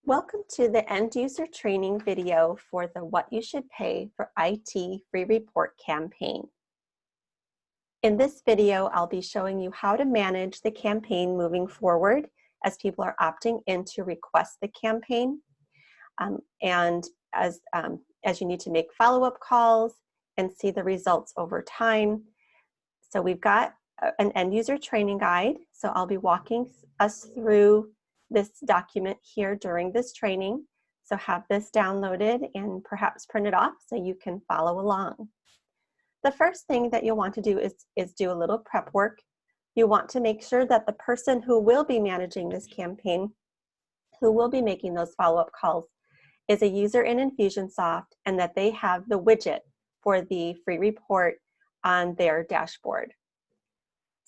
Welcome to the end user training video for the What You Should Pay for IT Free Report campaign. In this video, I'll be showing you how to manage the campaign moving forward as people are opting in to request the campaign, and as you need to make follow-up calls and see the results over time. So we've got an end user training guide, so I'll be walking us through this document here during this training. So have this downloaded and perhaps print it off so you can follow along. The first thing that you'll want to do is do a little prep work. You want to make sure that the person who will be managing this campaign, who will be making those follow-up calls, is a user in Infusionsoft and that they have the widget for the free report on their dashboard.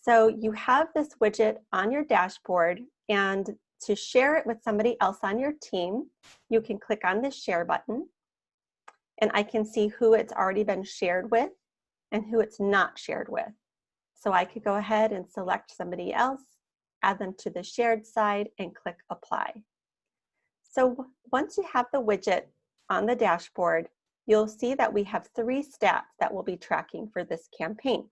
So you have this widget on your dashboard, and to share it with somebody else on your team, you can click on this share button, and I can see who it's already been shared with and who it's not shared with. So I could go ahead and select somebody else, add them to the shared side, and click apply. So once you have the widget on the dashboard, you'll see that we have 3 stats that we'll be tracking for this campaign.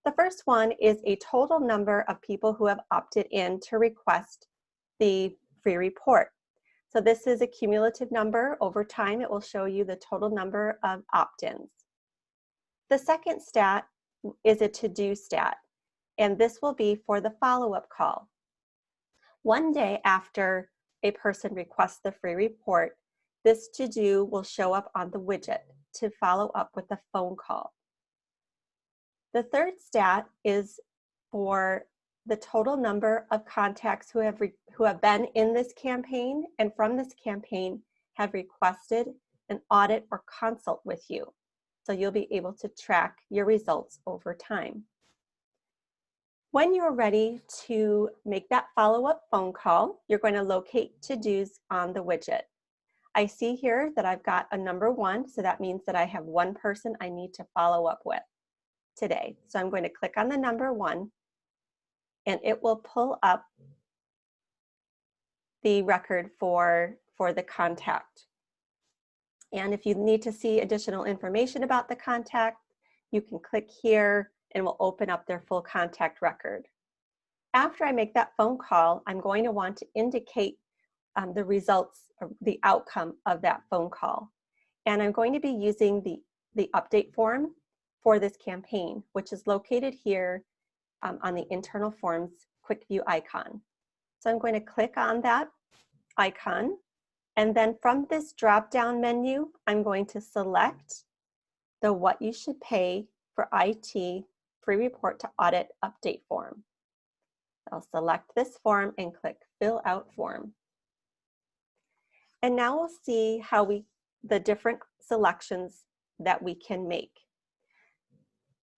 The first one is a total number of people who have opted in to request the free report. So this is a cumulative number. Over time, it will show you the total number of opt-ins. The second stat is a to-do stat, and this will be for the follow-up call. One day after a person requests the free report, this to-do will show up on the widget to follow up with a phone call. The third stat is for the total number of contacts who have been in this campaign and from this campaign have requested an audit or consult with you. So you'll be able to track your results over time. When you're ready to make that follow-up phone call, you're going to locate to-dos on the widget. I see here that I've got a number 1, so that means that I have one person I need to follow up with today. So I'm going to click on the number 1, and it will pull up the record for the contact. And if you need to see additional information about the contact, you can click here and it will open up their full contact record. After I make that phone call, I'm going to want to indicate the results, or the outcome of that phone call. And I'm going to be using the update form for this campaign, which is located here on the internal forms quick view icon. So I'm going to click on that icon, and then from this drop down menu, I'm going to select the What You Should Pay for IT Free Report to Audit Update form. I'll select this form and click Fill Out Form. And now we'll see how the different selections that we can make.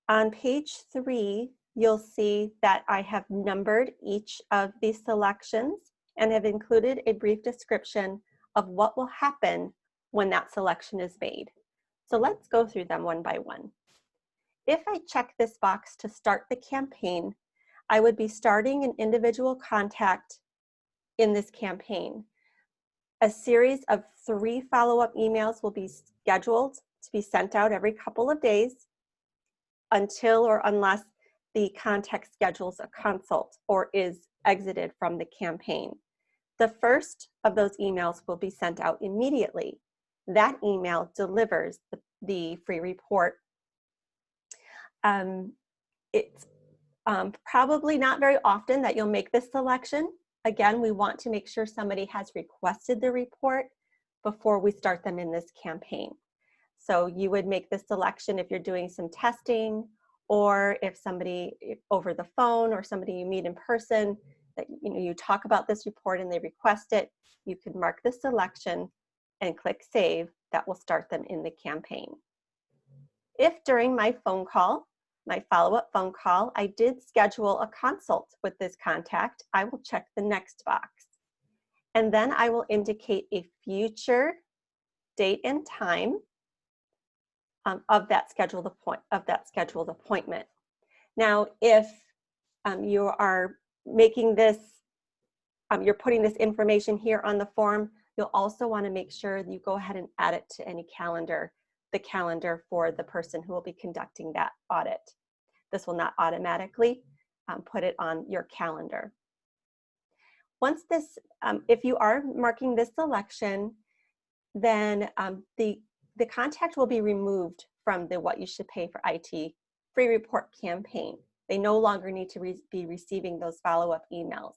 On page 3, you'll see that I have numbered each of these selections and have included a brief description of what will happen when that selection is made. So let's go through them one by one. If I check this box to start the campaign, I would be starting an individual contact in this campaign. A series of 3 follow-up emails will be scheduled to be sent out every couple of days until or unless the contact schedules a consult or is exited from the campaign. The first of those emails will be sent out immediately. That email delivers the free report. It's probably not very often that you'll make this selection. Again, we want to make sure somebody has requested the report before we start them in this campaign. So you would make this selection if you're doing some testing, or if somebody over the phone or somebody you meet in person, that you talk about this report and they request it, you can mark this selection and click Save. That will start them in the campaign. If during my phone call, my follow-up phone call, I did schedule a consult with this contact, I will check the next box. And then I will indicate a future date and time of that scheduled appointment. Now, if you are making this, you're putting this information here on the form, You'll also want to make sure that you go ahead and add it to any calendar, the calendar for the person who will be conducting that audit. This will not automatically put it on your calendar. Once this, if you are marking this selection, then the contact will be removed from the What You Should Pay for IT free report campaign. They no longer need to be receiving those follow-up emails.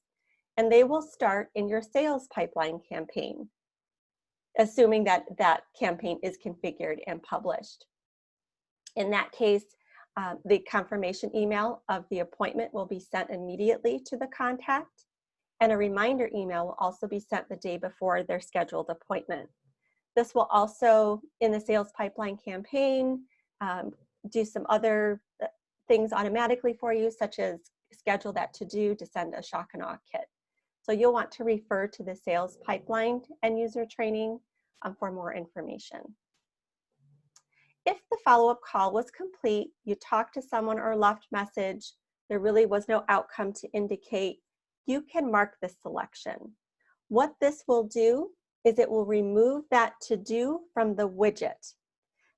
And they will start in your sales pipeline campaign, assuming that that campaign is configured and published. In that case, the confirmation email of the appointment will be sent immediately to the contact, and a reminder email will also be sent the day before their scheduled appointment. This will also, in the sales pipeline campaign, do some other things automatically for you, such as schedule that to-do to send a shock and awe kit. So you'll want to refer to the sales pipeline end user training for more information. If the follow-up call was complete, you talked to someone or left message, there really was no outcome to indicate, you can mark this selection. What this will do is it will remove that to-do from the widget.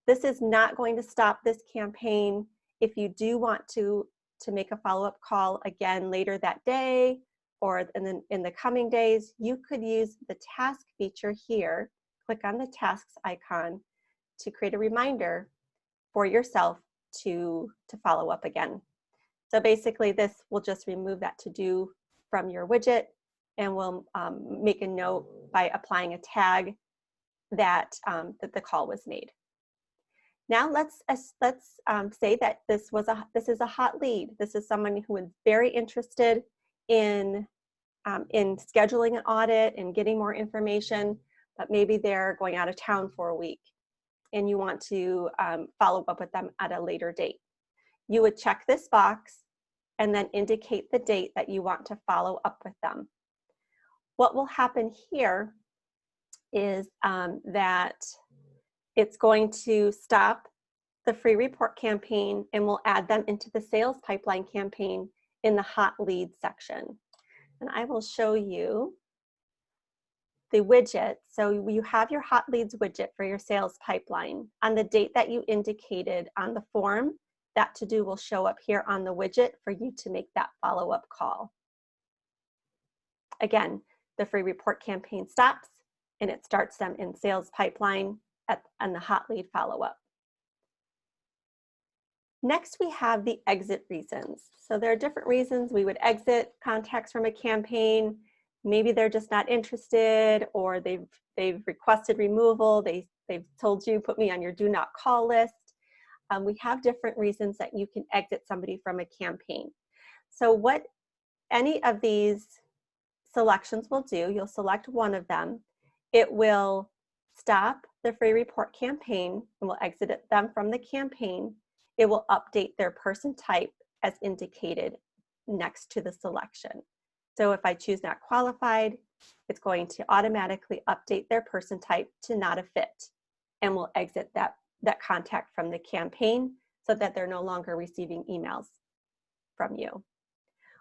This is not going to stop this campaign. If you do want to make a follow-up call again later that day or in the coming days, you could use the task feature here. Click on the tasks icon to create a reminder for yourself to follow up again. So basically this will just remove that to-do from your widget, and will make a note by applying a tag that, that the call was made. Now let's say that this is a hot lead. This is someone who is very interested in scheduling an audit and getting more information, but maybe they're going out of town for a week and you want to follow up with them at a later date. You would check this box and then indicate the date that you want to follow up with them. What will happen here is that it's going to stop the free report campaign and will add them into the sales pipeline campaign in the hot lead section. And I will show you the widget. So you have your hot leads widget for your sales pipeline. On the date that you indicated on the form, that to-do will show up here on the widget for you to make that follow-up call. Again, the free report campaign stops and it starts them in sales pipeline and the hot lead follow-up. Next, we have the exit reasons. So there are different reasons we would exit contacts from a campaign. Maybe they're just not interested, or they've requested removal. They've told you, put me on your do not call list. We have different reasons that you can exit somebody from a campaign. So what any of these selections will do, you'll select one of them. It will stop the free report campaign and will exit them from the campaign. It will update their person type as indicated next to the selection. So if I choose not qualified, it's going to automatically update their person type to not a fit and will exit that contact from the campaign so that they're no longer receiving emails from you.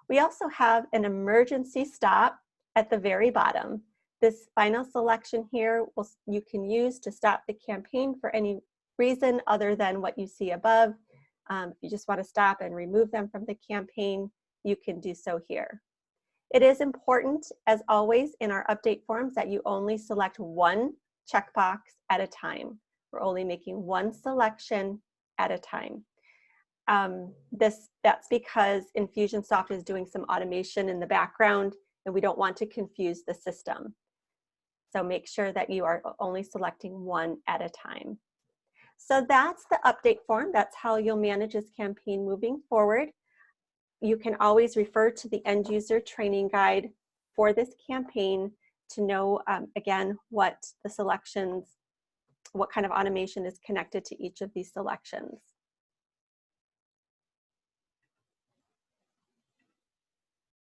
We also have an emergency stop at the very bottom. This final selection here you can use to stop the campaign for any reason other than what you see above. If you just want to stop and remove them from the campaign, you can do so here. It is important, as always, in our update forms that you only select one checkbox at a time. We're only making one selection at a time. That's because Infusionsoft is doing some automation in the background and we don't want to confuse the system. So make sure that you are only selecting one at a time. So that's the update form. That's how you'll manage this campaign moving forward. You can always refer to the end user training guide for this campaign to know, again, what the selections, what kind of automation is connected to each of these selections.